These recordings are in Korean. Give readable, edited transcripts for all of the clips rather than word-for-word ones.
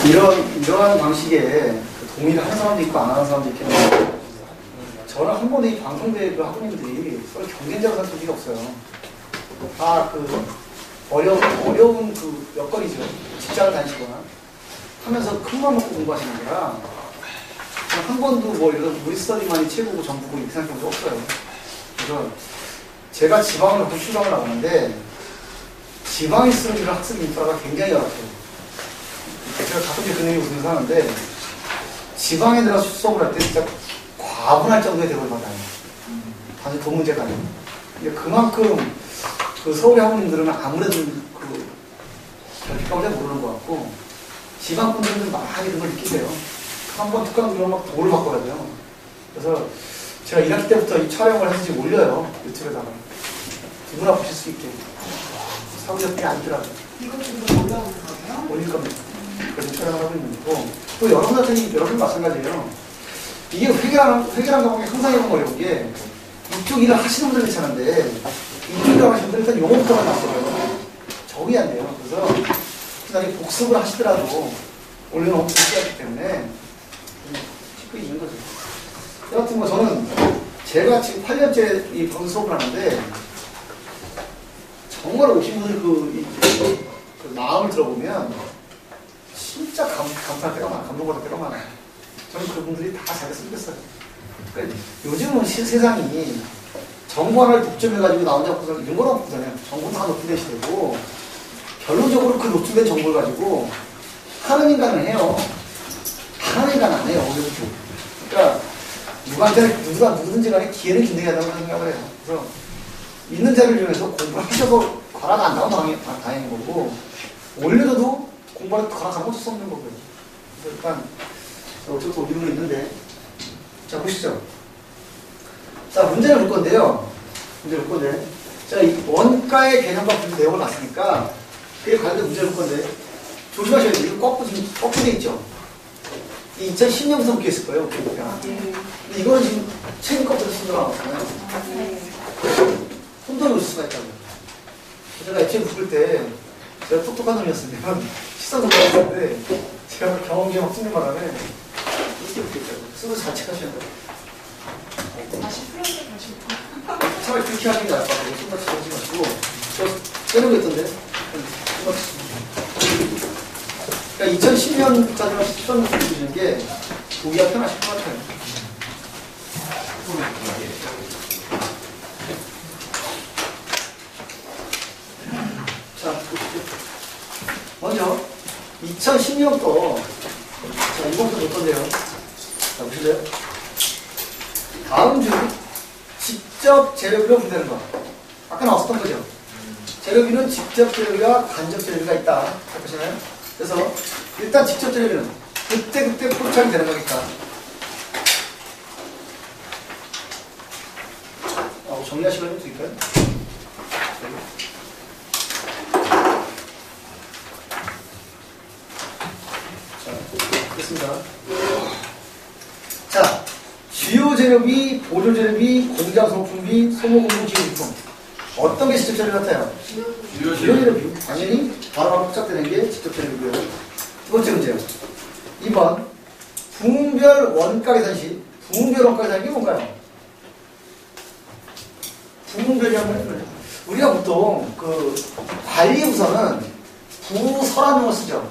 이러한 방식의 그 동의를 하는 사람도 있고 안 하는 사람도 있겠는데, 저는 한 번에 이 방송대 그 학우님들이 서로 경쟁자로 살 적이 없어요. 어려운 그 여건이죠. 직장을 다니시거나 하면서 큰맘 먹고 공부하시는 거라, 한 번도 뭐 이런 우리스터디만이 최고고 전부고 이렇게 생각한 적 없어요. 그래서 제가 지방을 출장을 나가는데, 지방에 쓰는 이런 학습 인프라가 굉장히 열악해요. 제가 가끔씩 그 얘기 웃으면서 하는데, 지방에 들어가서 수업을 할 때 진짜 과분할 정도의 대우를 받아요. 단지 돈 문제가 아니에요. 그만큼 그 서울의 학우님들은 아무래도 그 결핍감을 잘 모르는 것 같고, 지방 분들은 많이 그런 걸 느끼세요. 한번 특강 들으면 막 돈을 바꿔야 돼요. 그래서 제가 1학기 때부터 이 촬영을 해서 지금 올려요. 유튜브에다가. 누구나 보실 수 있게. 사후적이 아니더라고요. 이것도 좀 올라오는 거예요? 올릴 겁니다. 그래서 촬영을 하고 있는 거고, 또 여러분 마찬가지예요. 이게 회계라는 과목이 항상 해본 어려운 게, 이쪽 일을 하시는 분들은 괜찮은데, 이쪽 일을 하시는 분들은 일단 용어부터만 나왔어요. 적응이 안 돼요. 그래서 나중에 복습을 하시더라도 올려놓은 복습이 시작하기 때문에 쉽게 있는 거죠. 여하튼 뭐 저는 제가 지금 8년째 이 방송 수업을 하는데, 정말 오신 분들 그 마음을 들어보면 진짜 감사할 때가 많아요. 감동받을 때가 많아요. 저는 그분들이 다 잘 쓰겠어요. 그러니까 요즘은 세상이 정보 하나를 독점해가지고 나온 작품들 이런 거랑 없잖아요. 정보 다 노출된 시대고, 결론적으로 그 노출된 정보를 가지고 하는 인간은 해요. 하는 인간은 안 해요. 그러니까 누구든지 간에 기회는 균등해야 된다고 생각을 해요. 그래서 있는 자료를 이용해서 공부를 하셔서 과라가 안 나오면 다행인 거고, 올려줘도 공부를 과락 안 고칠 수 없는 거고요. 그래서 일단 어쩔 수 없는 게 있는데, 자 보시죠. 자 문제를 볼 건데요. 자 이 원가의 개념과 분류 내용을 봤으니까 그에 관련된 문제를 볼 건데, 조심하셔야 돼요. 이거 거꾸로 돼 있죠. 이 2010년부터 묶여있을 거예요. 근데 이거는 지금 책임 거꾸로 손으로 나왔잖아요. 손도 놓을 수가 있다고요. 제가 애초에 묶을 때 제가 똑똑한 놈이었으면 시선도 받았는데, 제가 경험기에 막 쓰는 바람에 이렇게 묶였다고요. 쓰고 잘 체크하셔야 돼요. 다시 풀어서 다시 차라리 그렇게 하는 게 나을 것 같아요. 손같이 정지 마시고. 저 빼는 거 있던데. 그러니까 2010년까지만 13년 주시는 게 보기가 편하실 것 같아요. 자, 보시죠. 먼저 2010년 거. 자, 이번부터 볼 건데요. 자, 보실래요? 다음 중 직접 재료비로 분대하는 거. 아까 나왔었던 거죠. 재료비는 직접 재료비와 간접 재료비가 있다. 잘 보시나요? 그래서 일단 직접 재료비는 그때 포착이 되는 거니까. 정리할 시간 좀 드릴까요? 자, 됐습니다. 자, 주요 재료비, 보조 재료비, 공장 소품비, 소모공무 기술품. 어떤 게 직접 재료 같아요? 주요 재료비. 당연히 바로 포착되는 게 직접 재료비고요. 두 번째 문제요. 2번. 분별 원가 계산시. 분별 원가 계산이 뭔가요? 분별이 한번 해볼래요. 우리가 보통 그 관리부서는 부서라는 걸 쓰죠.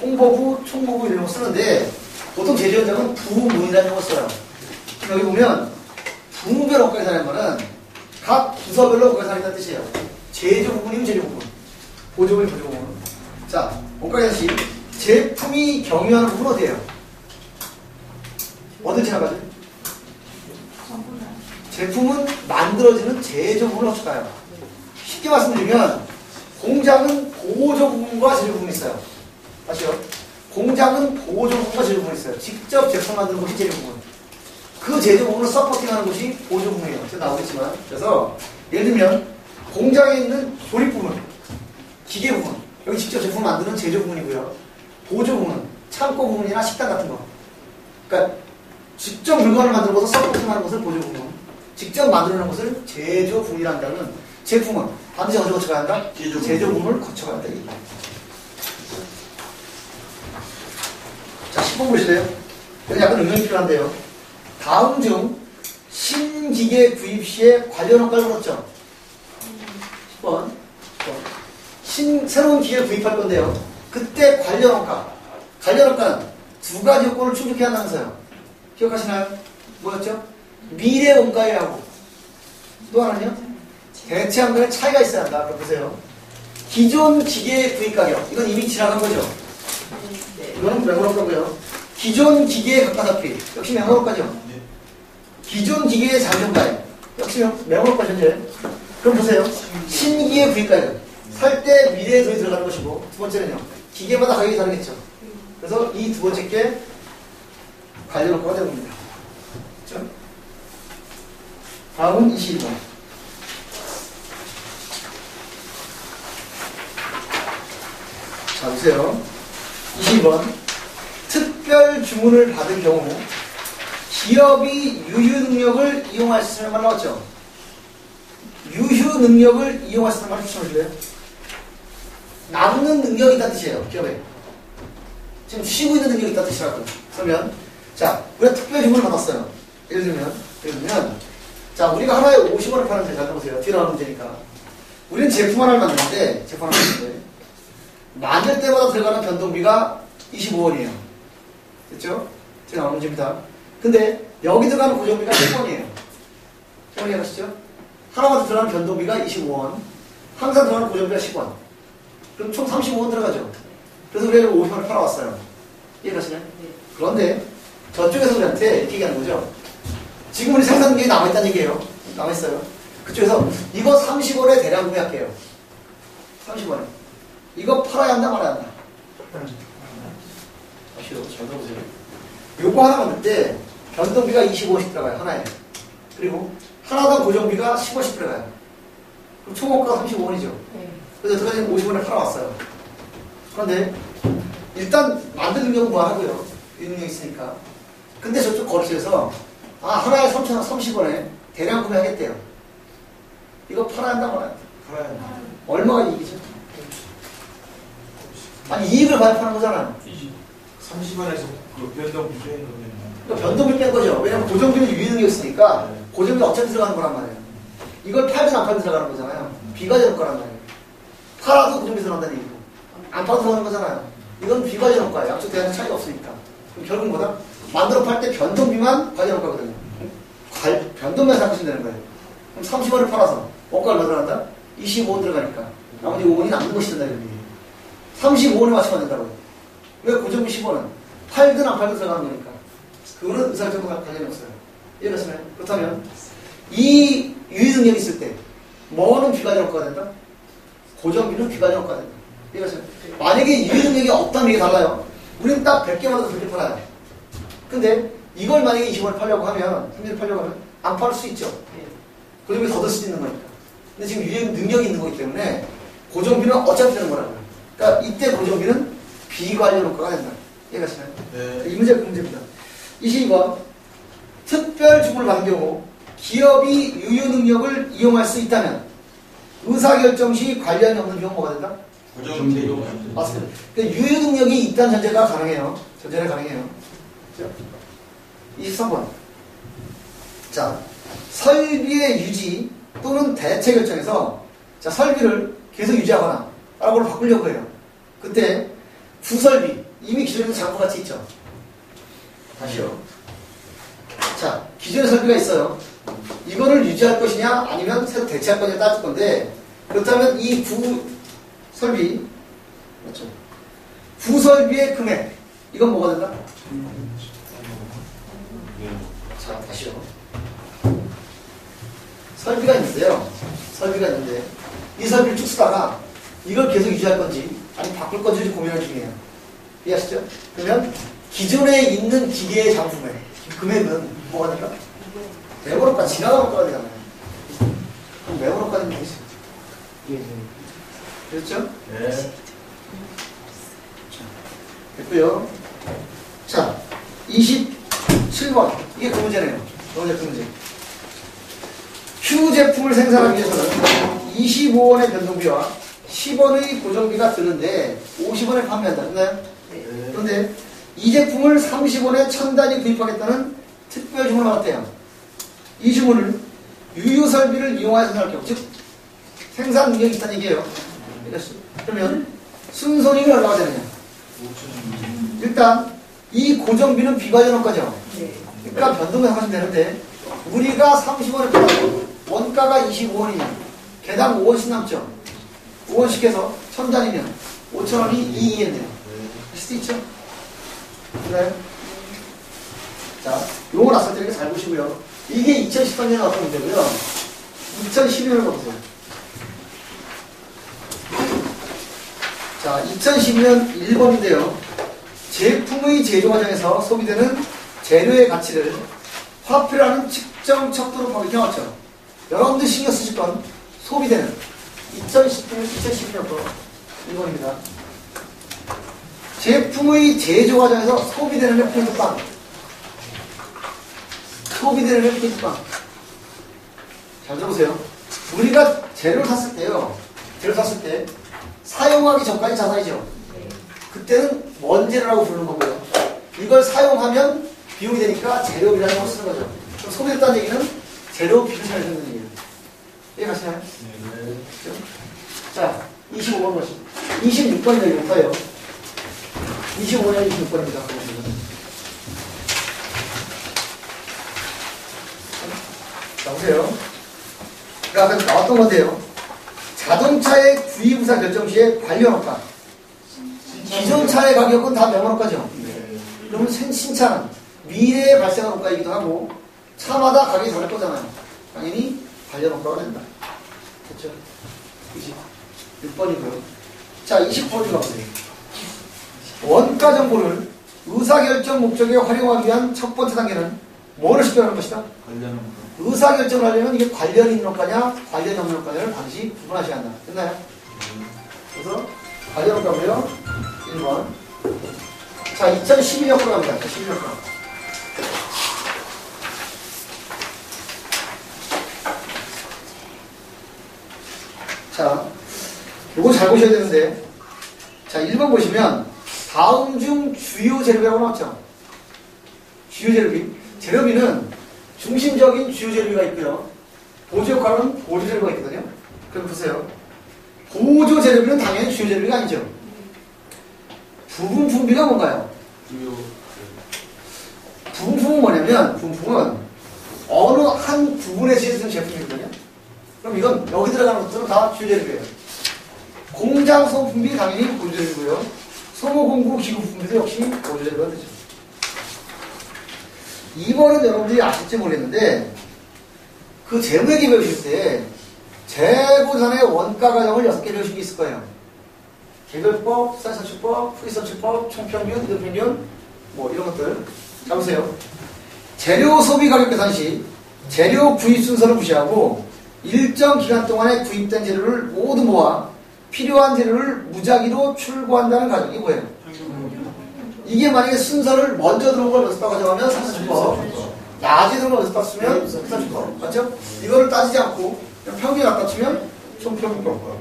홍보부, 총무부 이런 거 쓰는데, 보통 제조원장은 부문이라는 걸 써요. 여기 보면 분별 원가 계산하는 거는 각 부서별로 원가 계산한다는 뜻이에요. 제조 부분이면 제조 부분, 보조 부분이 보조 부분. 자, 원가 계산 시 제품이 경유하는 부분은 어디예요? 어디 지나가죠? 제품은 만들어지는 제조 부분을 어떻게 가요? 쉽게 말씀드리면 공장은 보조 부분과 제조 부분이 있어요. 아시죠? 공장은 보조 부분과 제조 부분이 있어요. 직접 제품 만드는 것이 제조 부분. 그 제조 부분을 서포팅하는 것이 보조 부분이에요. 제가 나오겠지만. 그래서 예를 들면 공장에 있는 조립 부분, 기계 부분, 여기 직접 제품 만드는 제조 부분이고요. 보조 부분은 창고 부분이나 식당 같은 거. 그러니까 직접 물건을 만드는 것을 서포팅하는 것을 보조 부분, 직접 만드는 것을 제조 부분이라는 다는 제품은 반드시 어디 거쳐가야 한다? 제조 부분을 거쳐가야 한다. 10번 보실래요? 여기 약간 응용이 필요한데요. 다음 중 신기계 구입 시에 관련 원가를 물었죠? 10번. 새로운 기계를 구입할 건데요. 그때 관련 원가. 관련 원가는 두 가지 요건을 충족해야 한다면서요. 기억하시나요? 뭐였죠? 미래 원가율하고 또 하나는요? 대체한 간에 차이가 있어야 한다. 그럼 보세요. 기존 기계 구입 가격. 이건 이미 지나간 거죠? 이거는 메모로가고요. 기존 기계의 각가닥비. 역시 메모로가죠? 기존 기계의 잔존가액. 역시 메모로가 현재. 그럼 보세요. 신기계 구입 가격. 살 때 미래의 돈이 들어가는 것이고, 두 번째는요. 기계마다 가격이 다르겠죠? 그래서 이 두 번째 게 관련 원가가 되는 겁니다. 그렇죠? 다음은 22번. 자, 보세요. 22번. 특별 주문을 받은 경우 기업이 유휴 능력을 이용할 수 있는 말 나왔죠? 유휴 능력을 이용할 수 있는 말 추천해줄래요? 남는 능력이 있다는 뜻이에요. 기업에. 지금 쉬고 있는 능력이 있다는 뜻이라고요. 그러면 자, 우리가 특별 주문을 받았어요. 예를 들면 자, 우리가 하나에 50원을 파는데 잘 보세요. 뒤에 나오는 문제니까. 우리는 제품 하나를 만드는데 만들 때마다 들어가는 변동비가 25원이에요. 됐죠? 지금 나오는 문제입니다. 근데 여기 들어가는 고정비가 10원이에요. 10원 이해하시죠? 하나마다 들어가는 변동비가 25원. 항상 들어가는 고정비가 10원. 그럼 총 35원 들어가죠. 그래서 우리가 50원을 팔아왔어요. 이해가시나요? 네. 그런데 저쪽에서 우리한테 이렇게 얘기하는 거죠. 지금 우리 생산능력이 남아있다는 얘기예요. 남아있어요. 그쪽에서 이거 30원에 대량 구매할게요. 30원에. 이거 팔아야 한다 말아야 한다. 아시오? 잘 들어보세요. 요거 하나 만들 때 변동비가 25원씩 들어가요. 하나에. 그리고 하나당 고정비가 10원씩 들어가요. 그럼 총 원가가 35원이죠. 그래서 여태까지 50원에 팔아왔어요. 그런데 일단 만들 능력은 무한하고요. 이 능력이 있으니까. 근데 저쪽 거래처에서 하나에 30원에 대량 구매하겠대요. 이거 팔아야 한다 말아야 한다. 팔아야 한다. 얼마가 이익이죠? 아니 이익을 봐야 파는 거잖아요. 30원에서 그 변동비 빼는 거면 그러니까 변동비 뺀 거죠. 왜냐면 고정비는 유의능력이 있으니까 고정비 어차피 들어가는 거란 말이에요. 이걸 팔든 안 팔든 들어가는 거잖아요. 비과세 효과란 말이에요. 팔아도 고정비 들어간다는 얘기고 안 팔아도 들어가는 거잖아요. 이건 비과세 효과예요. 양쪽 대안의 차이가 없으니까. 그럼 결국은 뭐다? 만들어 팔 때 변동비만 과세 효과거든요. 변동비만 생각하시면 되는 거예요. 그럼 30원을 팔아서 원가 얼마 들어간다? 25원 들어가니까 나머지 5원이 남는 것이 된다 이런 얘기예요. 35원에 맞추면 된다고요. 왜 고정비 10원은? 팔든 안 팔든 들어가는 거니까. 그거는 의사결정과 관련이 없어요. 이해가시나요? 그렇다면 이 유의능력이 있을 때 뭐는 비과세 효과가 된다? 고정비는 비과세 효과가 된다. 이해가시나요? 만약에 유의능력이 없다면 이게 달라요. 우리는 딱 100개마다 그렇게 팔아요. 근데 이걸 만약에 20원에 팔려고 하면 30원에 팔려고 하면 안 팔 수 있죠. 고정비 더 들 수도 있는 거니까. 근데 지금 유의능력이 있는 거기 때문에 고정비는 어차피 되는 거라고요. 그러니까 이때 고정비는 비관련 효과가 된다. 이해가시나요? 네. 이 문제가 그 문제입니다. 22번. 특별 주문을 받은 경우 기업이 유효 능력을 이용할 수 있다면 의사결정 시 관련이 없는 경우 뭐가 된다? 고정비 이용. 맞습니다. 그러니까 유효 능력이 있다는 전제가 가능해요. 전제가 가능해요. 23번. 자, 설비의 유지 또는 대체 결정에서 자, 설비를 계속 유지하거나 다른 걸로 바꾸려고 해요. 그때 부설비, 이미 기존에 장부 같이 있죠. 다시요. 자, 기존의 설비가 있어요. 이거를 유지할 것이냐 아니면 새로 대체할 것이냐 따질 건데 그렇다면 이 부설비 맞죠? 부설비의 금액 이건 뭐가 된다? 자, 다시요. 설비가 있는데요. 설비가 있는데 이 설비를 쭉 쓰다가 이걸 계속 유지할 건지 아니 바꿀 건지 고민할 중이에요. 이해하시죠? 그러면 기존에 있는 기계의 장품의 금액은 뭐가 될까? 매월호가 지나가는 거가 되잖아요. 그럼 매월호까지는 되겠어요. 그렇죠? 네. 됐고요. 자, 27번. 이게 그 문제네요. 그 문제. Q 제품을 생산하기 위해서는 25원의 변동비와 10원의 고정비가 드는데 50원에 판매한다. 됐나요? 네. 그런데 이 제품을 30원에 1000단위 구입하겠다는 특별 주문을 받았대요. 이 주문을 유효설비를 이용하여 생산할 경우, 즉 생산 능력이 있다는 얘기예요. 그러면 순손익이 얼마가 되느냐? 일단 이 고정비는 비과전업가죠. 그러니까 변동을 하시면 되는데 우리가 30원에 팔았고 원가가 25원이면 개당 5원씩 남죠. 5원씩 해서 1000단위면 5,000원이 이익이겠네요. 할 수도 있죠. 그래요? 자, 요거 났을 때 이렇게 잘 보시고요. 이게 2013년에 나왔던 문제고요. 2012년을 봐보세요. 자, 2012년 1번인데요. 제품의 제조 과정에서 소비되는 재료의 가치를 화폐라는 측정 척도로 밝혀왔죠. 여러분들 신경 쓰실 건 소비되는 2012년 거 1번입니다. 제품의 제조 과정에서 소비되는 포인트빵. 소비되는 포인트빵. 잘 들어보세요. 우리가 재료를 샀을 때요. 재료를 샀을 때 사용하기 전까지 자산이죠. 그때는 원재료라고 부르는 거고요. 이걸 사용하면 비용이 되니까 재료비라는 걸 쓰는 거죠. 그럼 소비됐다는 얘기는 재료비를 잘 쓰는 얘기예요. 이해가시나요? 네. 자, 25번 것이 26번이다 이거예요. 25년 26번입니다. 자, 보세요. 아까 나왔던 건데요. 자동차의 구입의사 결정 시에 관련 원가. 기존 차의 가격은 다 명원가죠. 그러면 신차는 미래에 발생한 원가이기도 하고 차마다 가격이 다를 거잖아요. 당연히 관련 원가가 된다. 그렇죠? 그치? 6번이고요. 자, 20번이 가보세요. 원가 정보를 의사결정 목적에 활용하기 위한 첫 번째 단계는 뭐를 식별하는 것이다? 관련 의사결정을 하려면 이게 관련 있는 원가냐, 관련이 없는 원가냐를 반드시 구분하셔야 한다. 됐나요? 그래서 관련 원가고요. 1번. 자, 2012년 거로 갑니다. 2012년 거. 자, 요거 잘 보셔야 되는데, 자, 1번 보시면, 다음 중 주요 재료비라고 나왔죠? 주요 재료비. 재료비는 중심적인 주요 재료비가 있고요. 보조 효과는 보조 재료비가 있거든요. 그럼 보세요. 보조 재료비는 당연히 주요 재료비가 아니죠. 부분품비가 뭔가요? 부분품은 뭐냐면, 부분품은 어느 한 부분에 쓰여진 제품이거든요. 그럼 이건 여기 들어가는 것들은 다 주요 재료비예요. 공장 소모품비 당연히 보조 재료비고요. 소모공구 기구부품비도 역시 보조 재료가 되죠. 2번은 여러분들이 아실지 모르겠는데, 그 재무회계 배우실 때 재고산의 원가 과정을 6개 배우신 게 있을 거예요. 개별법, 사회선출법, 프리선출법, 총평균, 이동평균, 뭐 이런 것들. 자, 보세요. 재료 소비 가격 계산 시 재료 구입 순서를 무시하고 일정 기간 동안에 구입된 재료를 모두 모아 필요한 재료를 무작위로 출고한다는 가정이 뭐예요? 이게 만약에 순서를 먼저 들어온 걸 연습하고 가져가면 사회선출법, 낮에 들어온 걸 연습하고 쓰면 프리선출법. 맞죠? 이거를 따지지 않고 그냥 평균에 갖다 치면 총평균법.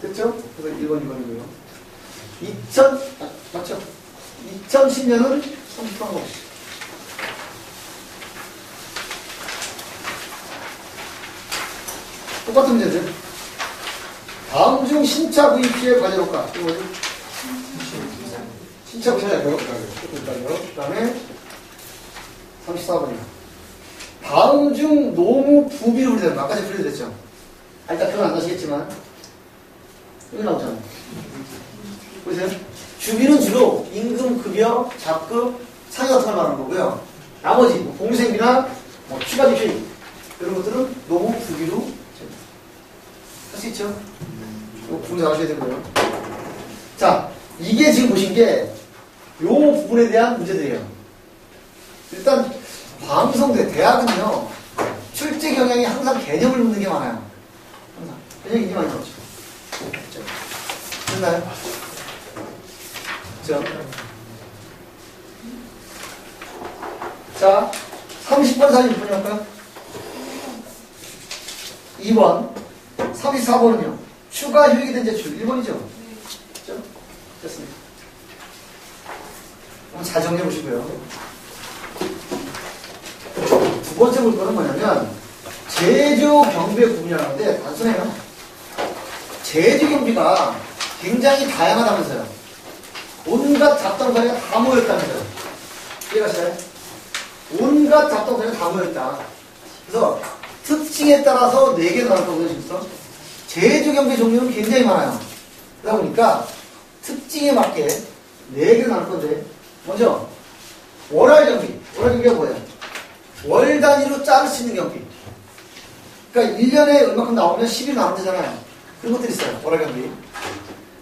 됐죠? 그래서 1번, 2번이고요. 맞죠? 2010년은 30%한 거. 똑같은 문제들. 다음 중 신차 구입 시의 과제효과. 이거 뭐지? 신차 구입 시의 과제효과. 그 다음에 34번이요. 다음 중 노무 부비로 분리된다. 아까 제가 분리됐죠? 일단 표현 안 나시겠지만 여기 나오잖아요. 보세요. 주비는 주로 임금, 급여, 잡급, 상여 같은 걸 말하는 거고요. 나머지 뭐 공생비나 뭐 추가 지출 이런 것들은 노무 부비로 할 수 있죠. 이거 구분 잘 하셔야 되고요. 자, 이게 지금 보신 게 요 부분에 대한 문제들이에요. 일단 방송대 대학은요 출제 경향이 항상 개념을 묻는 게 많아요. 항상 개념이 굉장히 많이 나오죠. 그렇죠? 됐나요? 그렇죠? 자, 30번 46번이 할까요? 2번 34번은요 추가 효익이 된 제출 1번이죠? 그렇죠? 됐습니다. 한번 잘 정리해 보시고요. 두 번째 볼 거는 뭐냐면 제조 경비의 구분이라는데 단순해요. 제조 경비가 굉장히 다양하다면서요. 온갖 잡동사니가 다 모였다면서요. 이해가시나요? 온갖 잡동사니가 다 모였다. 그래서 특징에 따라서 4개 나올 거거든요, 지금. 제조 경비 종류는 굉장히 많아요. 그러다 보니까 특징에 맞게 4개 나올 건데, 먼저 월할 경비. 월할 경비가 뭐예요? 월 단위로 자를 수 있는 경비. 그러니까 1년에 얼마큼 나오면 10일 나오면 되잖아요. 그런 것들이 있어요. 월할 경비.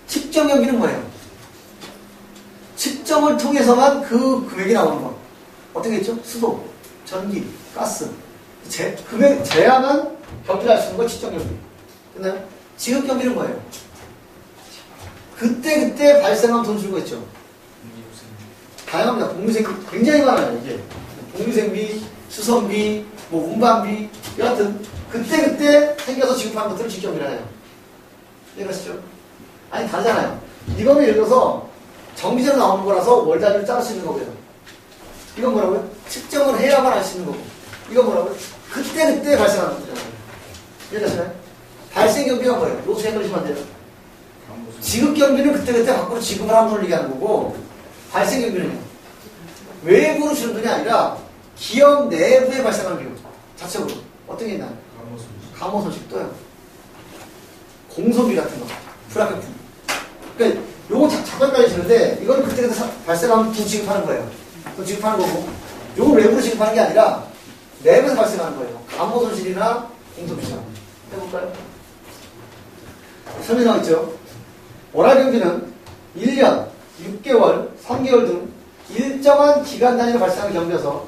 측정 경비는 뭐예요? 측정을 통해서만 그 금액이 나오는 거. 어떻게 했죠? 수도, 전기, 가스. 금액 제한한 경비를 할 수 있는 거 측정 경비. 됐나요? 지급 경비는 뭐예요? 그때 발생한 돈 주고 있죠. 다양합니다. 공유생비 굉장히 많아요. 이게 공유생비, 수선비, 뭐 운반비, 여하튼 그때 생겨서 지급하는 것들을 직경비라 해요. 이해가시죠? 아니 다르잖아요. 이거는 예를 들어서 정비제로 나오는 거라서 월 단위로 자를 수 있는 거고요. 이건 뭐라고요? 측정을 해야만 할 수 있는 거고. 이건 뭐라고요? 그때 발생하는 것들이잖아요. 이해가시나요? 발생 경비가 뭐예요? 요수 헷갈리시면 안 돼요. 지급 경비는 그때 밖으로 지급을 하는 돈을 얘기하는 거고, 발생 경비는요. 외부로 주는 돈이 아니라 기업 내부에 발생하는 비용 자체로 어떤 게 있나요? 감호소식 또요. 공소비 같은 거, 불합격품. 그러니까 요거 잠깐 깔리시는데 이건 그때 발생하면 두 지급하는 거예요. 또 지급하는 거고, 요건 외부로 지급하는 게 아니라 내부에서 발생하는 거예요. 감호손실이나 공소비나 해볼까요? 설명하고 있죠. 월할 경비는 1년, 6개월, 3개월 등 일정한 기간 단위로 발생하는 경비여서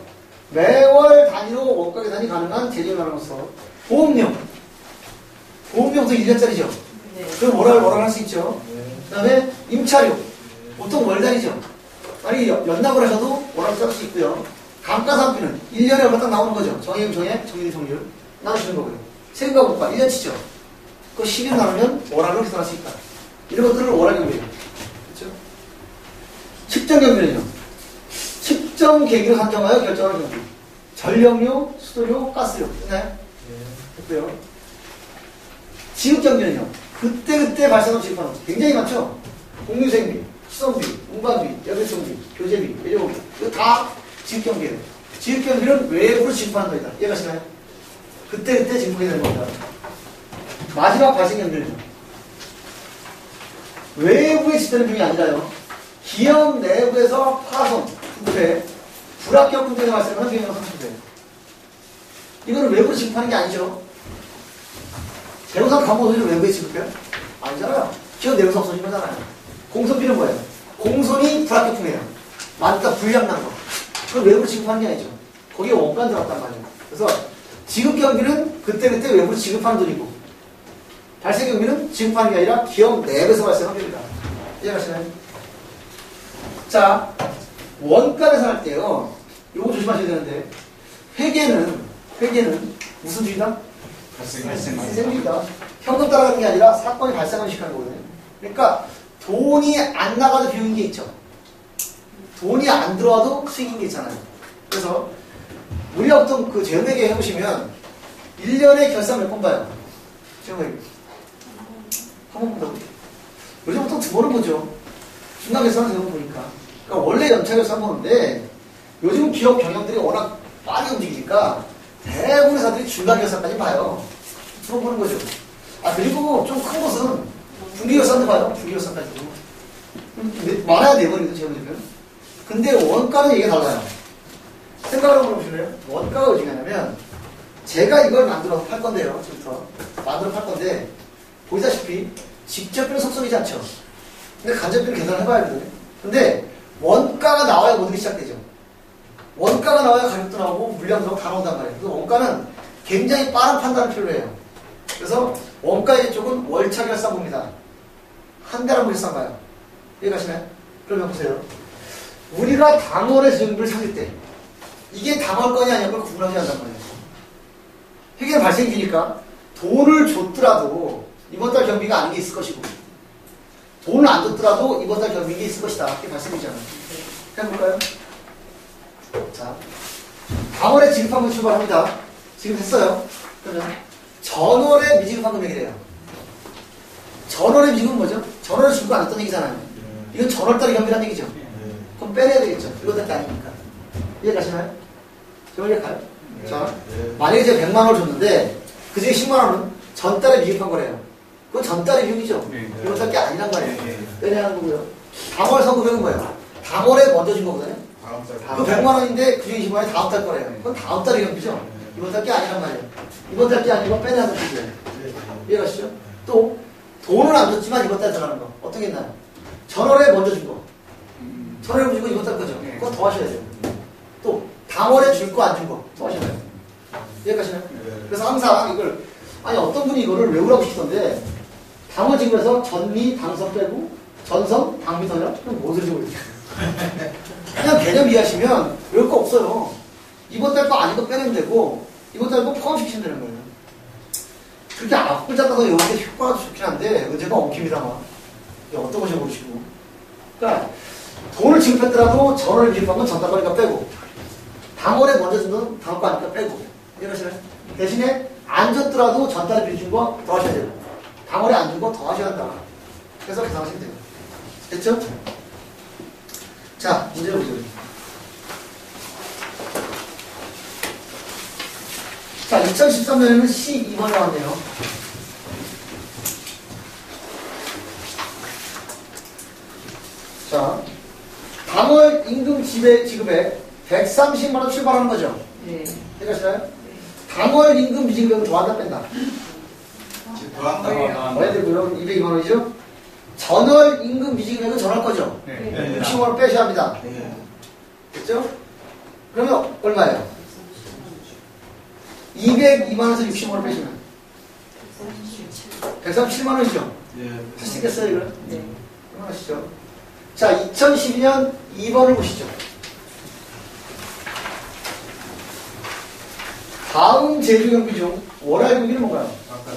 매월 단위로 원가 계산이 가능한 재정이라면서 보험료도 1년짜리죠. 네. 그럼 월할 할 수 있죠. 그 다음에 임차료 보통 월 단위죠. 만약에 연납을 하셔도 월할 짤 수 있고요. 감가상비는 1년에 얼마 딱 나오는 거죠. 정액, 정액, 정률 나누시는 거고요. 세금과 국가 1년치죠. 그거 10일 나누면 월할로 계산할 수 있다. 이런 것들을 월할 경비예요. 그렇죠? 측정 경비는요. 측정 계기로 산정하여 결정하는 경비. 전력료, 수도료, 가스료. 됐나요? 됐고요. 지급 경비는요. 그때 발생한 지급하는 거 굉장히 많죠. 공유생비, 수선비, 운반비, 여객정비, 교재비, 외조비 이거 다 지급 경비예요. 지급 경비는 외부로 지급하는 거다. 이해가시나요? 그때 지급하게 되는 겁니다. 마지막 발생 경비는요. 외부에 지급되는 비용이 아니라요. 기업 내부에서 파손, 부패, 불합격 금액에 발생하는 비용으로 산출돼요. 이거는 외부로 지급하는 게 아니죠. 재무상 감호소비를 외부에 지급해요? 아니잖아요. 기업 내부에서 없어진 거잖아요. 공소비는 뭐예요? 공손이 불합격품이에요. 맞다 불량 난 거. 그건 외부로 지급하는 게 아니죠. 거기에 원가 들어갔단 말이에요. 그래서 지급 경비는 그때 외부로 지급하는 돈이고, 발생 경비는 지급하는 게 아니라 기업 내부에서 발생하는 겁니다. 이해가시나요? 자, 원가 계산할 때요. 요거 조심하셔야 되는데, 회계는 무슨 주의다? 발생주의다. 현금 따라가는 게 아니라 사건이 발생하는 식하는 거거든요. 그러니까 돈이 안 나가도 비용인 게 있죠. 돈이 안 들어와도 수익인 게 있잖아요. 그래서 우리가 보통 그 재무회계 해보시면 1년에 결산 몇 번 봐요? 재무회계 한 번 본다고. 요즘 보통 2번을 보죠. 중간 결산은 2번 보니까. 그러니까 원래 연차 결산 보는데 요즘 기업 경영들이 워낙 빨리 움직이니까 대부분 회사들이 중간 결산까지 봐요. 2번 보는 거죠. 그리고 좀 큰 곳은 분기 결산도 봐요. 분기 결산까지도. 많아야 4번이거든요, 재무제표는. 근데 원가는 얘기가 달라요. 생각을 한번 해보실래요? 원가가 어디 가냐면, 제가 이걸 만들어서 팔 건데요, 지금부터. 만들어 팔 건데, 보시다시피, 직접비는 속속이지 않죠. 근데 간접비는 계산을 해봐야 되거든요. 근데, 원가가 나와야 모든 게 시작되죠. 원가가 나와야 가격도 나오고, 물량도 나오고 다 나온단 말이에요. 그래서 원가는 굉장히 빠른 판단을 필요로 해요. 그래서, 원가의 쪽은 월차 결산 봅니다. 한 달에 한 번 결산 봐요. 이해가시나요? 그러면 보세요. 우리가 당월의 재정비를 찾을 때 이게 당월 건이 아니야 그걸 구분하지 않단 말이에요. 회계는 발생기니까 돈을 줬더라도 이번 달 경비가 아닌 게 있을 것이고 돈을 안 줬더라도 이번 달 경비가 있을 것이다. 이게 발생이잖아요. 해볼까요? 자, 당월에 지급한 금 출발합니다. 지금 했어요. 그러면 전월에 미지급한 금액이래요. 전월에 미지급은 뭐죠? 전월에 지급 안 했던 얘기잖아요. 이건 전월달에 경비란 얘기죠. 그럼 빼내야 되겠죠. 이거 다 아니니까. 이해가시나요? 저걸 이해가요? 자, 만약에 제가 100만 원을 줬는데 그 중에 10만 원은 전달에 미입한 거래요. 그건 전달의 비용이죠. 이건 살 게 아니란 말이에요. 빼내야 하는 거고요. 당월 선급액은 뭐예요? 당월에 먼저 준 거거든요. 그 100만 원인데 그 중에 20만 원이 다음 달 거래요. 그건 다음 달의 경비죠. 이번 달 게 아니란 말이에요. 이번 달 게 아니고 빼내야 하는 거죠. 이해가시죠? 또 돈은 안 줬지만 이번 달에 들어가는 거 어떻게 했나요? 전월에 먼저 준 거. 전월에 주고 이번 달 거죠. 그거 더 하셔야 돼요. 또 당월에 줄 거 안 준 거 더 하셔야 돼요. 이해가시나요? 그래서 항상 이걸 아니 어떤 분이 이거를 외우라고 시키던데 당월 지급에서 전미 당선 빼고 전성 당미 더냐? 그럼 뭐 들지 모르겠어요. 그냥 개념 이해하시면 외울 거 없어요. 이번 달 거 아닌 거 빼내면 되고 이번 달 거 포함시키면 되는 거예요. 그렇게 앞글 잡아서 외우는 게 효과가 좋긴 한데 문제가 엉킵니다만 어떤 건지 모르시고 그러니까 돈을 지급했더라도 전월에 미입한 건 전달 거니까 빼고 당월에 먼저 준 건 다음 거 아니까 빼고 이해하시나요? 대신에 안 줬더라도 전달에 비준 거 더 하셔야 돼요. 당월에 안 준 거 더 하셔야 한다. 그래서 계산하시면 돼요. 됐죠? 자, 문제 보세요. 자, 2013년에는 12번이 나왔네요. 자, 당월 임금 지급에 130만 원 출발하는 거죠. 네. 이해가시나요? 당월 임금 미지급액은 더한다 뺀다. 뭐야 되고요? 202만 원이죠? 전월 임금 미지급액은 전할 거죠? 네. 60만 원 빼셔야 합니다. 됐죠? 그러면 얼마예요? 202만 원에서 60만 원 빼시면 137만 원이죠? 할 수 있겠어요, 이걸? 네. 하시죠. 자, 2012년 2번을 보시죠. 다음 제주경비 중 월할 경비는 뭔가요? 아까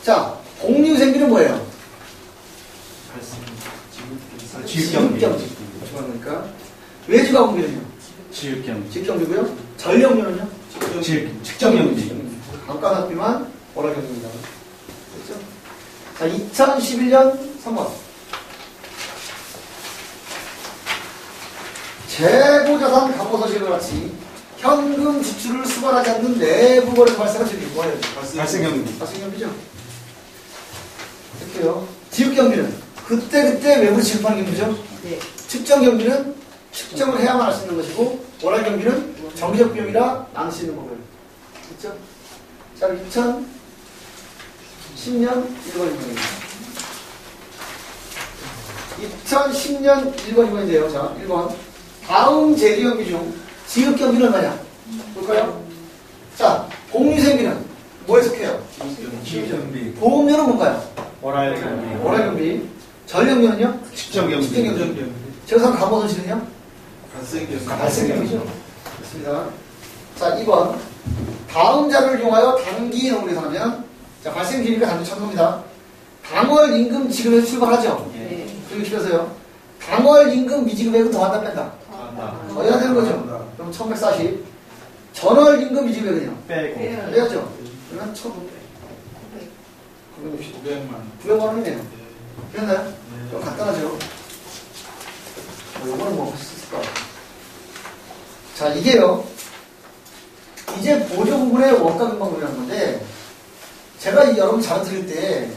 자, 공유생비는 뭐예요? 지급경비. 그러니까 외주가공비는요? 지급경비고요. 전력료는요? 측정경비. 감가상비만 월할 경비입니다. 됐죠? 자, 2011년 3번. 재고자산 감보서식과 같이 현금 지출을 수반하지 않는 내부 거래 발생한 적이 뭐예요? 발생경비. 발생경비죠. 이렇게요. 지급경비는 그때 외부 지급하는 경비죠. 네. 측정경비는 측정을 해야만 할 수 있는 것이고 월할경비는 정기적 비용이라 나눌 수 있는 거고요. 그렇죠? 자, 2010년 1번입니다. 2010년 1번 2번인데요. 자, 1번. 다음 재료경비 중 지급경비는 얼마냐? 볼까요? 자, 공유생비는 뭐에 속해요? 지급경비. 보험료는 뭔가요? 월할경비. 월할경비. 전력료는요? 측정경비. 재산 감보손실은요? 발생경비. 발생경비죠. 됐습니다. 자, 2번. 다음 자료를 이용하여 단기 이동을 계산하면 자, 발생기니까 단기 찾는 겁니다. 당월 임금 지급에서 출발하죠? 네. 그리고 줄여서요. 당월 임금 미지급액은 더한다 뺀다. 더 해야 되는 거죠. 그럼 1140. 전월 임금 미지급액은요? 빼고. 빼야죠. 그러면 1500. 900만 원이네요. 그랬나요? 좀 간단하죠. 요거는 뭐 할 수 있을까? 자, 이게요. 이제 보조 부분의 원가 금방법이라는 건데, 제가 여러분 자료 드릴 때,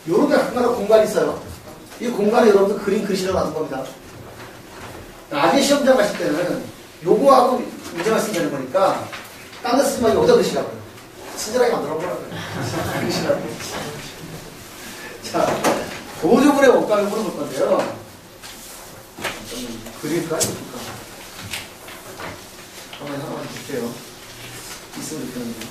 요렇게 한가닥 공간이 있어요. 이 공간에 여러분들 그림 그리시러 놔둔 겁니다. 나중에 시험장 가실 때는 요거하고 문제만 쓰면 되는 거니까, 딴 데 쓰지 말고 여기다 그리시라고요. 친절하게 만들어 보라고요. 그리시라고. 자, 보조분의 원가를 물어볼 건데요. 그릴까? 이럴까? 한번 볼게요. 있으면 좋겠는데.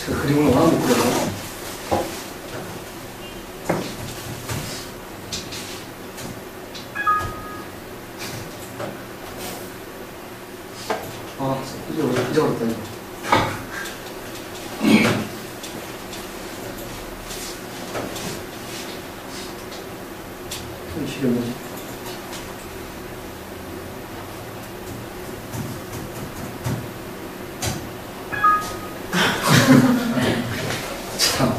저 그림을 워낙 못 그려서. 아, 잊어버렸다, 이거. 좀 지려면. 참.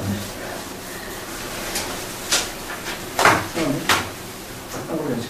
딱 그래야지.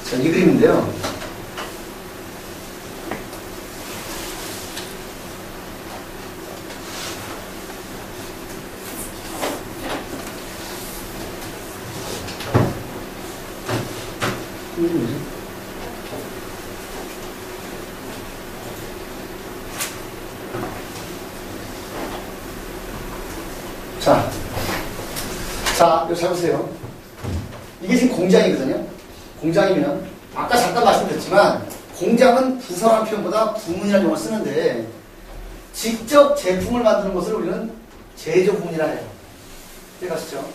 자, 이 그림인데요. 이게 뭐지? 자, 이거 잘 보세요. 이게 지금 공장이거든요. 공장이면 아까 잠깐 말씀드렸지만 공장은 부서라는 표현보다 부문이라는 용어를 쓰는데 직접 제품을 만드는 것을 우리는 제조부문이라 해요. 이해가시죠?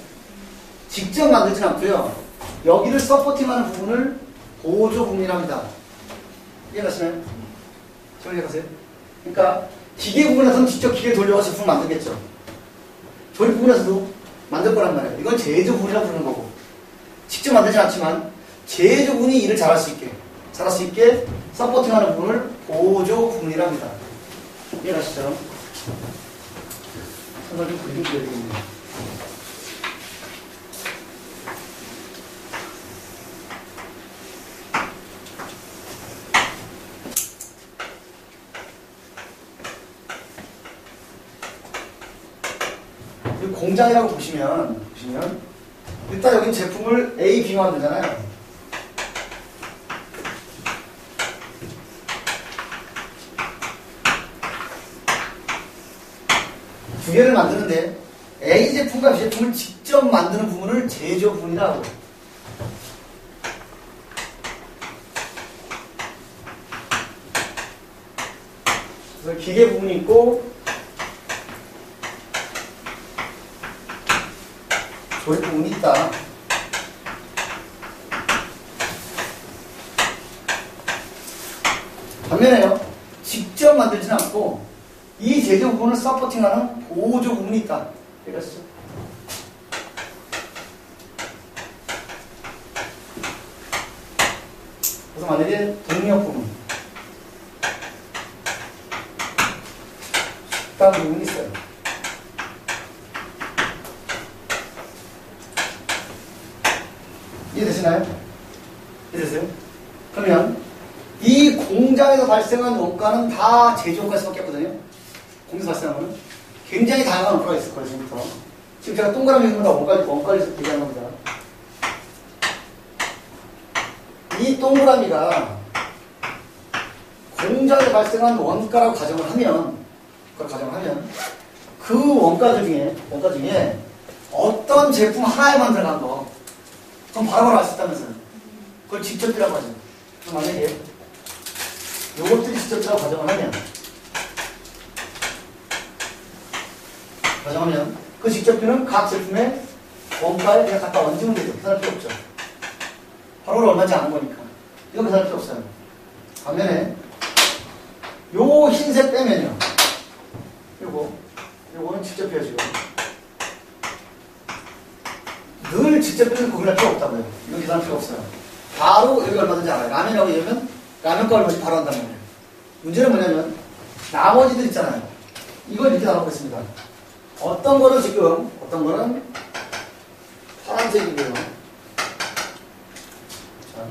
직접 만들진 않고요. 여기를 서포팅하는 부분을 보조부문이라 합니다. 이해가시나요? 저 이해가세요? 그러니까 기계 부분에서는 직접 기계 돌려서 제품을 만들겠죠. 조립 부분에서도 만들 거란 말이에요. 이건 제조부문이라고 부르는 거고 직접 만들진 않지만 제조부문이 일을 잘할 수 있게 서포팅하는 부분을 보조부문이라 합니다. 이해가시죠? 선생님 좀 그림 그려야겠네요. 공장이라고 보시면 일단 여기 제품을 A, B 만들잖아요. 두 개를 만드는데 A 제품과 B 제품을 직접 만드는 부분을 제조 부분이라고 하고 그래서 기계 부분이 있고 조립 부분이 있다. 반면에요, 직접 만들진 않고 이 제조 부분을 서포팅하는 보조 부분이 있다. 이해가시죠? 그래서 만약에 동력 부분, 식당 부분이 있어요. 이해되시나요? 이해되세요? 그러면 이 공장에서 발생한 원가는 다 제조원가에서 바뀌었거든요. 공장에서 발생한 거는 굉장히 다양한 원가가 있을 거예요. 지금부터. 지금 제가 동그라미 그림보다 원가를 얘기하는 겁니다. 이 동그라미가 공장에서 발생한 원가라고 가정을 하면 그 원가 중에 어떤 제품 하나에 만들어간 거 그럼 바로바로 알 수 있다면서요. 그걸 직접이라고 하죠. 그럼 만약에 요것들이 직접이라고 가정을 하면 그 직접비는 각 제품의 원가에 그냥 갖다 얹으면 되죠. 계산할 필요 없죠. 바로바로 얼마인지 아는 거니까. 이거 계산할 필요 없어요. 반면에 요 흰색 빼면요. 요거는 직접비야 지금. 늘 직접비는 구분할 필요 없다고요. 이거 계산할 필요 없어요. 바로 여기 얼마든지 알아요. 라면이라고 얘기하면 라면가 얼마인지 바로 한단 말이에요. 문제는 뭐냐면 나머지들 있잖아요. 이걸 이렇게 나눠보겠습니다. 어떤 거는 지금, 어떤 거는 파란색이고요. 자,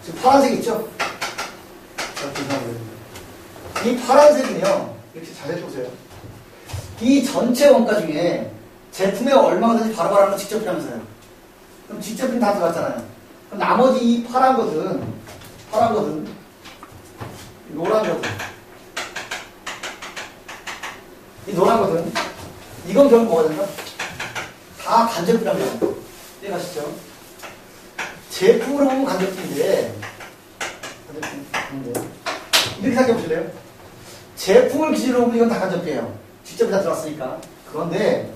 지금 파란색 있죠? 자, 이 파란색은요, 이렇게 잘 해보세요. 이 전체 원가 중에 제품에 얼마든지 바로바로 하는 거 직접 필요하면서요. 그럼 직접은 다 들어갔잖아요. 그럼 나머지 이 파란 거든, 노란 거든, 이 노란 거든, 이건 결국 뭐가 된다? 다 간접비란 말이에요. 이해가시죠? 제품으로 보면 간접비인데, 이렇게 생각해 보실래요? 제품을 기준으로 보면 이건 다 간접비예요. 직접이 다 들어갔으니까. 그런데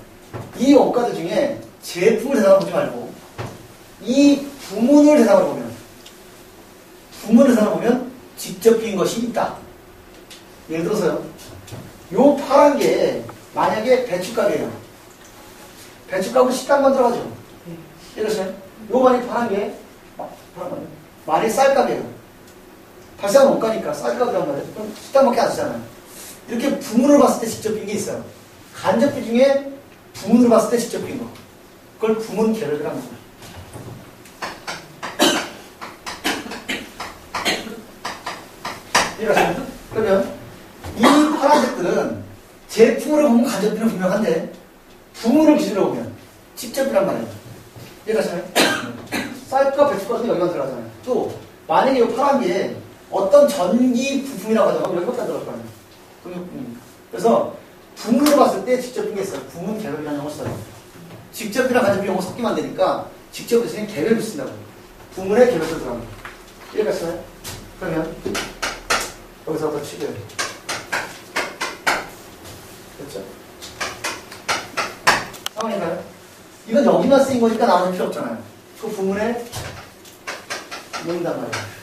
이 원가들 중에 제품을 대상으로 보지 말고 이 부문을 대상으로 보면 직접 비인 것이 있다. 예를 들어서요. 요 파란 게 만약에 배춧가루예요. 배춧가루 식당만 들어가죠. 예를 들어서 요 만약에 파란 게 만약에 쌀값이에요. 발생한 원가니까 쌀값이란 말이에요. 그럼 식당밖에 안 쓰잖아요. 이렇게 부문을 봤을 때 직접 빈 게 있어요. 간접비 중에 부문을 봤을 때 직접 빈 거. 그걸 부문 계열이라는 거예요. 이해가십니까? 그러면 이 파란색들은 제품으로 보면 간접비는 분명한데 부문을 기준으로 보면 직접이란 말이에요. 이해가시나요? 쌀과 배추가루는 여기가 들어가잖아요. 또 만약에 이 파란 게 어떤 전기 부품이라고 하자면 여기까지 들어갈 거 아니에요. 그래서 부문으로 봤을 때 직접 빈 게 있어요. 부문 개별이라는 용어를 써요. 직접이랑 간접비 용어 섞이면 안 되니까 직접 대신에 개별을 쓴다고. 부문에 개별도 들어갑니다. 이해가시나요? 그러면 여기서부터 치고요. 됐죠? 상황인가요? 이건 여기만 쓰인 거니까 나오는 필요 없잖아요. 그 부문에 모인단 말이에요.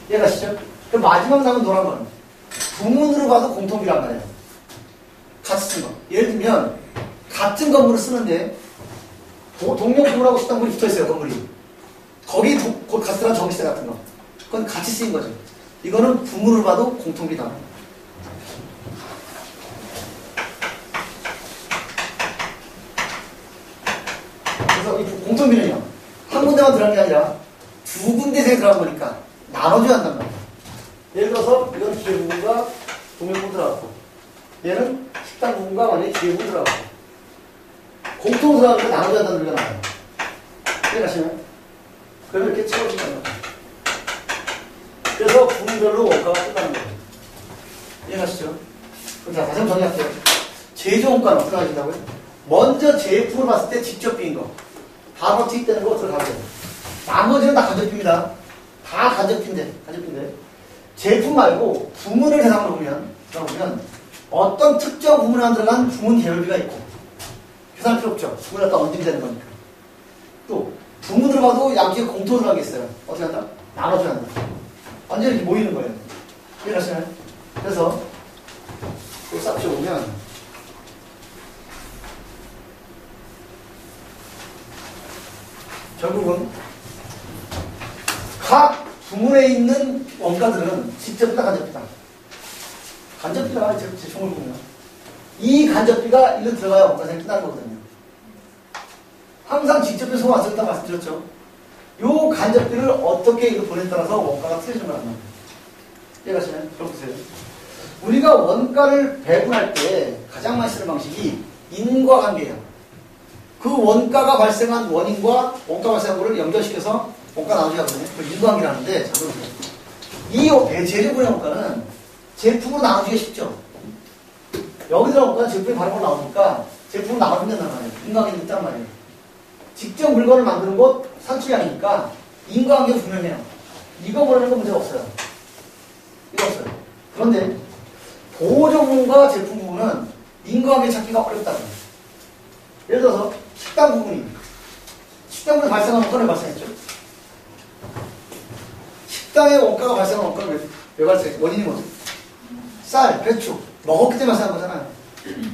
이해가시죠? 그 마지막 남은 노란 건 부문으로 봐도 공통비란 말이에요. 같이 쓴 거. 예를 들면 같은 건물을 쓰는데 동료 건물하고 식당물이 붙어있어요. 건물이. 거기 가스랑 전기세 같은 거. 그건 같이 쓰인 거죠. 이거는 부문으로 봐도 공통비다. 그래서 이 공통비는요. 한 군데만 들어간 게 아니라 두 군데에 들어간 거니까 나눠줘야 한단 말이에요. 예를 들어서 이건 기계 부분과 동료 부분 들어갔고 얘는 식당 부분과 완전히 기계 부분 들어갔고 공통 들어가니까 나눠줘야 한다는 소리가 나와요. 이해가시나요? 그러면 이렇게 채워진다는 거예요. 그래서 부분별로 원가가 끝나는 거예요. 이해가시죠? 그럼 자, 다시 한번 정리할게요. 제조 원가는 어떻게 하신다고요? 먼저 제품을 봤을 때 직접 비인 거. 바로 투입되는 거 어떻게 가져요? 나머지는 다 간접비입니다. 다 간접비인데. 제품 말고 부문을 대상으로 보면 어떤 특정 부문에 안 들어간 부문 계열비가 있고 계산할 필요 없죠. 부문에 딱 얹으면 되는 거니까. 또 부문으로 봐도 양쪽에 공통으로 들어간 게 있어요. 어떻게 한다? 나눠줘야 한다. 완전히 이렇게 모이는 거예요. 이해하시나요? 그래서 또 싹 펴보면 결국은 각 부문에 있는 원가들은 직접비다 간접비다. 간접비가 제 종을 보면 이 간접비가 일로 들어가야 원가생이 끝나는 거거든요. 항상 직접비 소금 안 쓰겠다고 말씀드렸죠. 요 간접비를 어떻게 이거 보내에 따라서 원가가 틀려지는 거란 말이에요. 이해가시나요? 그럼 보세요. 우리가 원가를 배분할 때 가장 많이 쓰는 방식이 인과관계예요. 그 원가가 발생한 원인과 원가 발생한 거를 연결시켜서 원가 나누기 하거든요. 그걸 인과관계라는데, 자, 이 제조분의 원가는 제품으로 나누기가 쉽죠. 여기 들어간 원가는 제품이 바로 나오니까 제품으로 나눠주면 된단 말이에요. 인과관계는 있단 말이에요. 직접 물건을 만드는 것 산출량이니까 인과관계가 분명해요. 이거 모르는 건 문제가 없어요. 이거 없어요. 그런데 보조 부분과 제품 부분은 인과관계 찾기가 어렵다는 거예요. 예를 들어서 식당 부분이 식당부에 발생한 원가는 발생했죠. 식당의 원가가 발생한 원가는 왜 발생했죠? 원인이 뭐죠? 쌀, 배추 먹었기 때문에 발생한 거잖아요.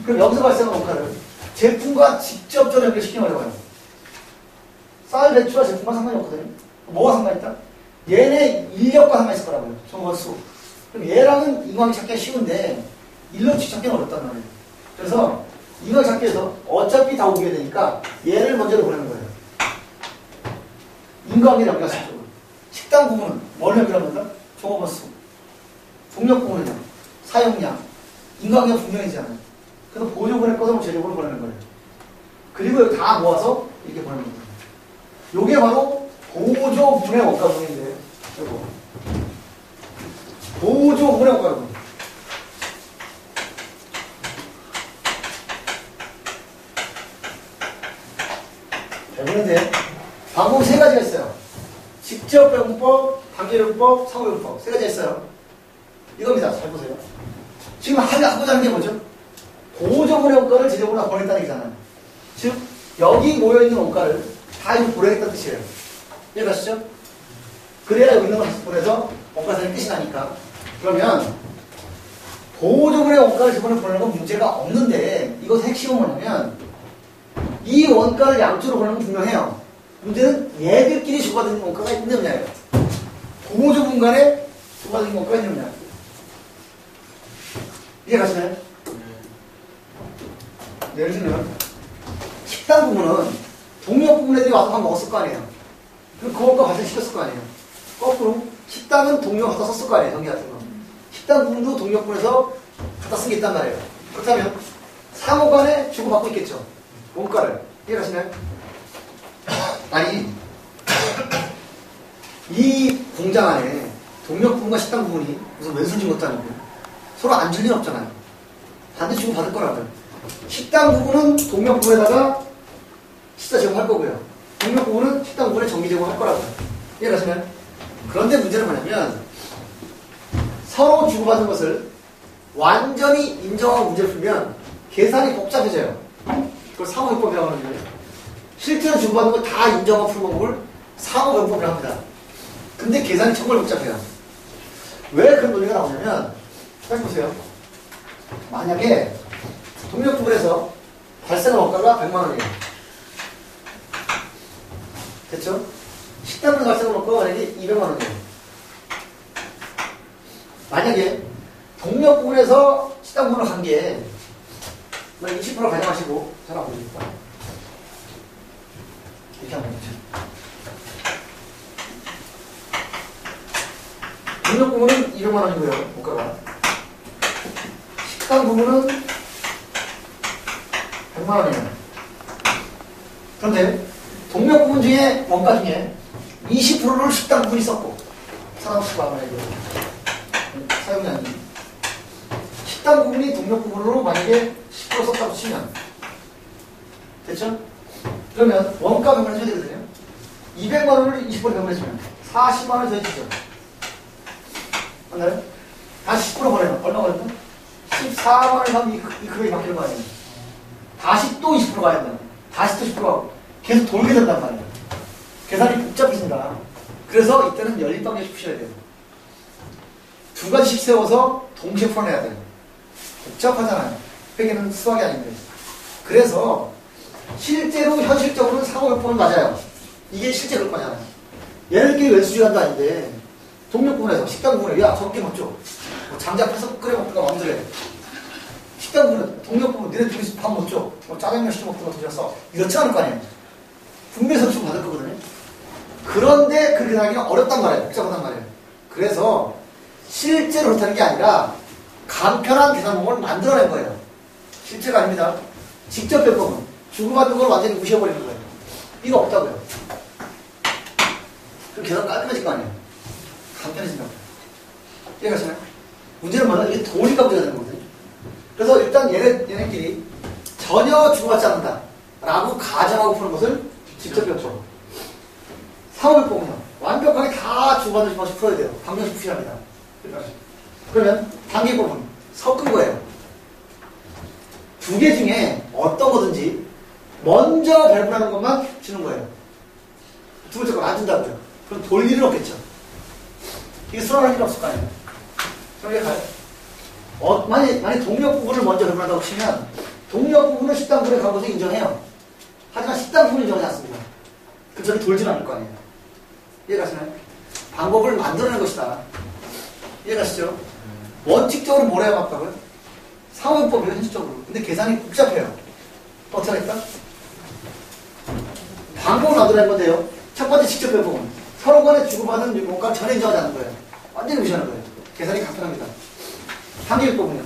그럼 여기서 발생한 원가를 제품과 직접적으로 연결시키면 어려워요. 쌀, 배추와 제품과 상관이 없거든요. 뭐가 상관이 있다? 얘네 인력과 상관있을 거라고요. 정원 수. 그럼 얘랑은 인광이 찾기가 쉬운데 인력 찾기는 어렵단 말이에요. 그래서 인광 찾기 위해서 어차피 다 오게 되니까 얘를 먼저 보내는 거예요. 인광이라고 가식적으로. 식당 부분은 뭘 연결하는 거다? 정원 수. 동력 부분은요. 사용량. 인광이가 분명이잖아요. 그래서 보조 보낼 것은 재료로 보내는 거예요. 그리고 여기 다 모아서 이렇게 보내는 거예요. 요게 바로 보조 분해 원가 부분인데, 요거. 보조 분해 원가 부분. 잘 보는데, 방법 세 가지가 있어요. 직접 배분법, 단계배분법, 상호배분법. 세 가지가 있어요. 이겁니다. 잘 보세요. 지금 하고자 하는 게 뭐죠? 보조분해 원가를 제조보다 보냈다는 얘기잖아요. 즉, 여기 모여있는 원가를 다 이거 보내겠다는 뜻이에요. 이해가시죠? 그래야 여기 있는 걸 다시 보내서 원가세는 끝이 나니까. 그러면 보조분해 원가를 저번에 보내는 건 문제가 없는데 이것의 핵심은 뭐냐면 이 원가를 양쪽으로 보내는 건 분명해요. 문제는 얘들끼리 주고받는 원가가 있느냐예요. 보조분 간에 주고받는 원가가 있느냐. 이해가시나요? 예를 들면 식당 부분은 동력 부분 애들이 와서 밥 먹었을 거 아니에요. 그럼 그 원가 발생시켰을 거 아니에요. 거꾸로 식당은 동력 갖다 썼을 거 아니에요. 전기 같은 거. 식당 부분도 동력분에서 갖다 쓴 게 있단 말이에요. 그렇다면 상호 간에 주고받고 있겠죠. 원가를. 이해가시나요? 아니 이 공장 안에 동력 부분과 식당 부분이 무슨 왼손진 것도 아니고 서로 안 줄 일 없잖아요. 반드시 주고받을 거라고요. 식당 부분은 동력 부분에다가 식사 제공할 거고요. 동력 부분은 식당 부분에 전기 제공할 거라고요. 이해가시나요? 그런데 문제는 뭐냐면 서로 주고받은 것을 완전히 인정하고 문제를 풀면 계산이 복잡해져요. 그걸 상호협법이라고 하는 거예요. 실제로 주고받은 걸 다 인정하고 푸는 방법을 상호협법이라고 합니다. 근데 계산이 정말 복잡해요. 왜 그런 논리가 나오냐면 잘 보세요. 만약에 동력 부분에서 발생한 원가가 100만 원이에요. 됐죠? 식당에서 발생한 원가가 만약에 200만 원이에요. 만약에 동력 부분에서 식당 부분으로 간 게 20% 가져가시고 전화 보십시오. 이렇게 하면 되죠. 동력 부분은 200만 원이고요. 원가가. 식당 부분은 100만 원이에요. 그런데 동력 부분 중에 원가 중에 20%를 식당 부분이 썼고 사람수가 아무래도 사용량이 식당 부분이 동력 부분으로 만약에 10% 썼다고 치면 됐죠? 그러면 원가 변분을 해야 되거든요. 200만 원을 20% 변분해주면 40만 원을 더해주죠. 맞나요? 다시 10% 보내면 얼마 걸린다? 14만 원을 하면 이 금액이 바뀌는 거 아니에요? 다시 또 20% 가야 된다. 다시 또 10% 가고 계속 돌게 된단 말이에요. 계산이 복잡해진다. 그래서 이때는 연립방정식 푸셔야 돼요. 두 가지씩 세워서 동시에 풀어내야 돼요. 복잡하잖아요. 회계는 수학이 아닌데. 그래서 실제로 현실적으로는 상호협법은 맞아요. 이게 실제 그럴 거잖아요. 얘네들끼리 왼수주간도 아닌데 동력 부분에서 식당 부분에 야 저렇게 먹죠. 뭐 장작 펴서 끓여 먹든가 마음대로 해. 식당 부분에 동력 부분 니네 둘이서 밥 먹죠. 뭐 짜장면 시켜 먹든가 드셔서 이렇지 않을 거 아니에요. 분명히 서로 좀 받을 거거든요. 그런데 그렇게 하기는 어렵단 말이에요. 복잡하단 말이에요. 그래서 실제로 그렇다는 게 아니라 간편한 계산 방법을 만들어낸 거예요. 실제가 아닙니다. 직접 배법은 주고받는 걸 완전히 무시해버리는 거예요. 이거 없다고요. 그럼 계산 깔끔해질 거 아니에요. 간편해진다고. 이해가시나요? 문제는 뭐냐? 이게 도니까 문제가 되는 거거든요. 그래서 일단 얘네끼리 전혀 주고받지 않는다 라고 가정하고 푸는 것을 직접 배법. 상호협법은요. 완벽하게 다 주고받는 방식 풀어야 돼요. 방정식 푸시합니다. 그러면 단계법은 섞은 거예요. 두 개 중에 어떤 거든지 먼저 발표하는 것만 주는 거예요. 두 번째 거 안 준다고요. 그럼 돌 일은 없겠죠. 이게 수월할 일 없을 거 아니에요. 그럼 이게 가요. 만약 동력 부분을 먼저 발표한다고 치면 동력 부분은 식당 부분에 간 것을 인정해요. 하지만 식당 부분은 인정하지 않습니다. 그 저기 돌지는 않을 거 아니에요. 이해가시나요? 방법을 만들어낸 것이다. 이해가시죠? 원칙적으로 뭘 해야 맞다고요? 상호용법이에요, 현실적으로. 근데 계산이 복잡해요. 어떻게 할까? 방법을 만들어낸 건데요. 첫 번째 직접 배분. 서로 간에 주고받는 뭔가 전혀 인정하지 않는 거예요. 완전히 무시하는 거예요. 계산이 간편합니다. 단계일법은요.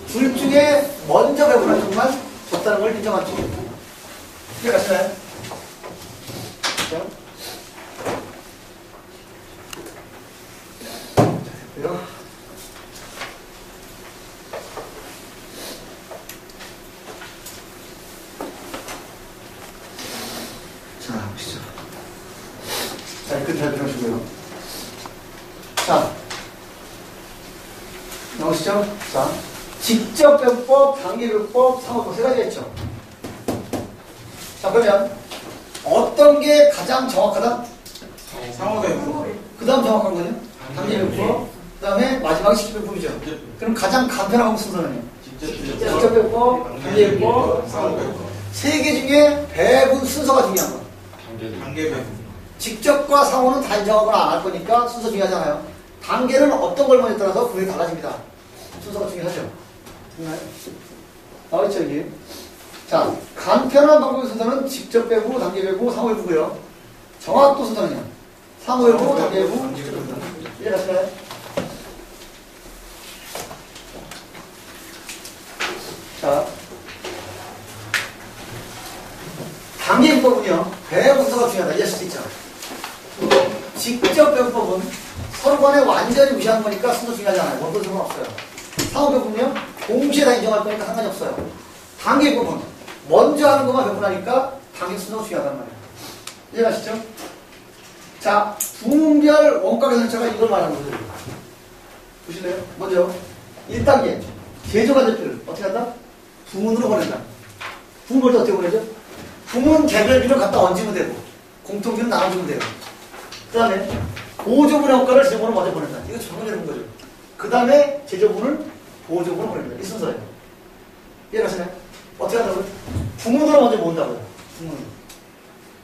둘 중에 먼저 배분한 쪽만 졌다는 걸 인정한 쪽이에요. 이해가시나요? 자, 됐고요. 자, 보시죠. 자, 이 끝 잘 들으시고요. 자, 나오시죠? 자, 직접변법, 단계변법, 상호법 세 가지가 있죠. 자, 그러면 어떤 게 가장 정확하다? 상호변법. 그 다음 정확한 거는 단계변법, 그 다음에 마지막에 직접변법이죠. 그럼 가장 간편한 순서는요? 직접변법, 단계변법, 상호변법. 세 개 중에 배분 순서가 중요한 거. 단계변법. 직접과 상호는 다 인정하거나 안 할 거니까 순서 중요하잖아요. 단계는 어떤 걸 먼저 따라서 분명히 달라집니다. 순서가 중요하죠. 됐나요? 나와있죠, 여기. 자, 간편한 방법의 순서는 직접 배부, 단계 배부, 상호 배부고요. 정확도 순서는요. 상호 배부, 단계 배부, 직접 배부. 이해가시나요? 자, 단계 배부는요. 배분 순서가 중요하다. 이해하실 수 있죠? 직접 배분법은 서로 간에 완전히 무시하는 거니까 순서 중요하지 않아요. 원본 상관없어요. 상호 배분은요. 동시에 다 인정할 거니까 상관이 없어요. 단계 배분 먼저 하는 것만 배분하니까 단계 순서가 중요하단 말이에요. 이해가시죠? 자, 분별 원가 계산차가 이걸 말하는 거죠. 보실래요? 먼저 1단계 제조관제표를 어떻게 한다? 부문으로 보낸다. 부문 볼 때 어떻게 보내죠? 부문 개별비를 갖다 얹으면 되고 공통비는 나눠주면 돼요. 그 다음에 보조분의 원가를 제조분으로 먼저 보낸다. 이거 정말 되는 거죠. 그 다음에 제조분을 보조분으로 보낸다. 이 순서예요. 이해가시나요? 어떻게 한다고요? 부문으로 먼저 모은다고요. 부문.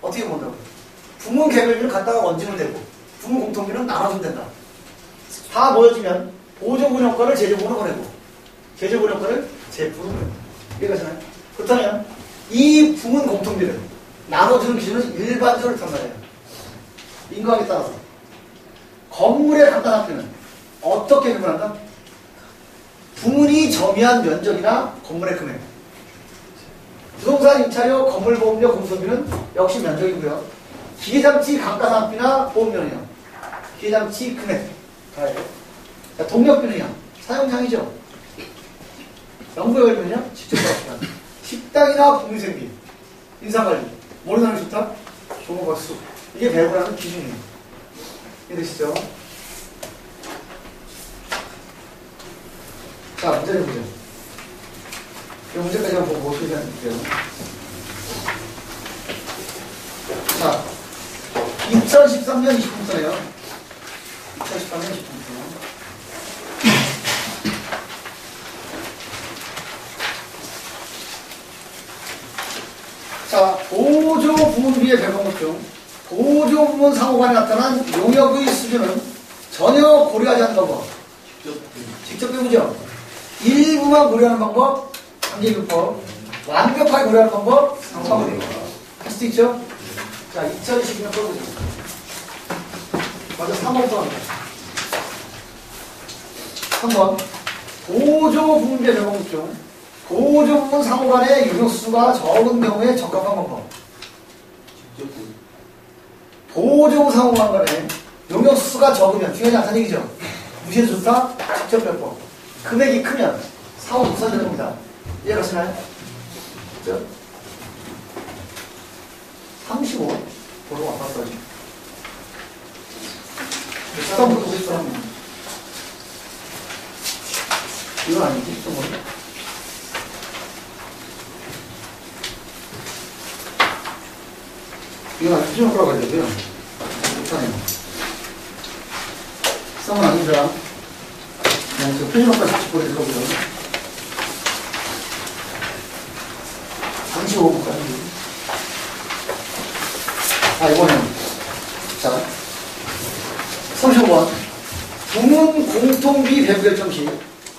어떻게 모은다고요? 부문 개별비를 갖다가 얹으면 되고 부문 공통비는 나눠주면 된다. 다 모여지면 보조분의 원가를 제조분으로 보내고 제조분의 원가를 제품으로 보낸다. 이해가시나요? 그렇다면 이 부문 공통비를 나눠주는 기준은 일반적으로 있단 말이에요. 인과하게 따라서 건물의 간단화표는 어떻게 배분한다? 부문이 점유한 면적이나 건물의 금액. 부동산 임차료, 건물보험료, 공소비는 역시 면적이고요. 기계장치 감가상각비나 보험료는요. 기계장치 금액. 자, 동력비는요. 사용량이죠. 연구에 걸면요. 직접 들어갑니다. 식당이나 공유생비, 인사관리. 모르는 사람이 좋다? 좋은 것수. 이게 배분하는 기준이에요. 이해되시죠? 자, 문제 내보죠. 이 문제까지만 보고 소개해 드릴게요. 자, 2013년 20분서예요. 2013년 20분서. 자, 보조 부문비의 배분법 중 보조 부문 상호간에 나타난 용역의 수준은 전혀 고려하지 않는 방법. 직접 배우죠. 일부만 고려하는 방법, 단계교법. 완벽하게 고려하는 방법, 상호간에. 할 수도 있죠. 자, 2020년 써보죠. 먼저 3번부터 합니다. 3번. 보조 부문비의 배분법 중 보조 부문 상호간의 용역수가 적은 경우에 적합한 방법. 보조 상호간 간에 용역수가 적으면 중요하지 않다는 얘기죠. 무시해도 좋다? 직접 배법. 금액이 크면 상호 부서지는 겁니다. 이해가시나요? 그죠? 35 보러 왔었어요. 13부터 53. 이건 아니지? 또 뭐지? 이거 아주 표준 효과라고 해야 되고요. 못하네요. 썸은 아닙니다. 그냥 저 표준 효과 같이 보여줄 거고요. 35부까지. 아, 이번에는. 자. 35번. 부문 공통비 배분 결정 시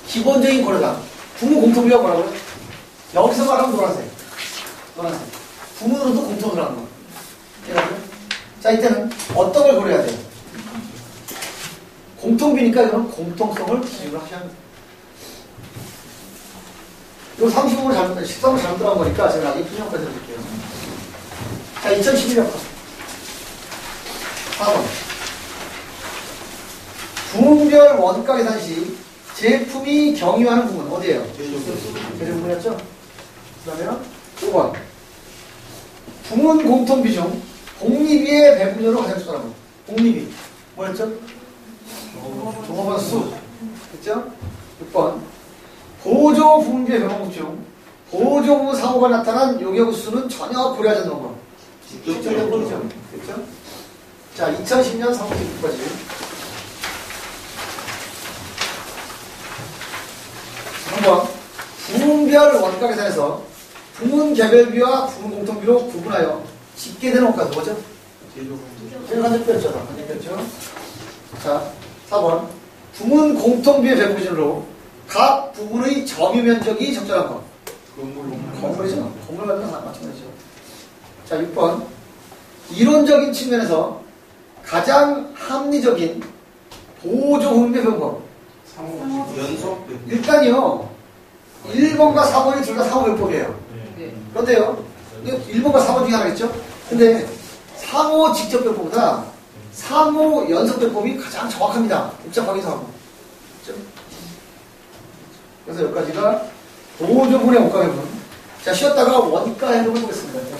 기본적인 고려사항. 부문 공통비가 뭐라고요? 여기서 말하면 노란색. 노란색. 부문으로도 공통을 하는 거. 자, 이때는 어떤 걸 고려해야 돼요? 공통비니까 이거는 공통성을 기준으로 하셔야 합니다. 이거 35번 잘못, 13번 잘못 들어간 거니까 제가 나중에 풀이형까지 해드릴게요. 자, 2011년 4번. 부문별 원가 계산 시 제품이 경유하는 부분 어디예요? 제조부문이었죠? 그 다음에 5번. 부문 공통비 중 공리비의 배분율을 가장 적절한 거. 공리비. 뭐였죠? 종업원 수. 그죠? 6번. 보조 부문비의 배분국 중 보조 부문 사고가 나타난 요격 수는 전혀 고려하지 않는 거. 직접적인 거죠. 그죠? 자, 2010년 3월 6일까지. 한번 부문별 원가 계산에서 부문 개별비와 부문 공통비로 구분하여 집계되는 원가는 뭐죠? 제일 간접비였죠. 간접비였죠. 자, 4번 부문 공통비의 배분 기준으로 각 부분의 점유 면적이 적절한 것. 건물이죠. 건물 같은 거 마찬가지죠. 자, 6번 이론적인 측면에서 가장 합리적인 보조 부문비의 배분법. 연속 일단요 1번과 4번이 둘 다 상호별법이에요. 그런데요 1번과 4번 중에 하나겠죠. 근데 상호 직접별법보다 상호 연속별법이 가장 정확합니다. 복잡하기도 하고. 그렇죠? 그래서 여기까지가 보조분의 원가 배분. 자, 쉬었다가 원가 해석을 보겠습니다.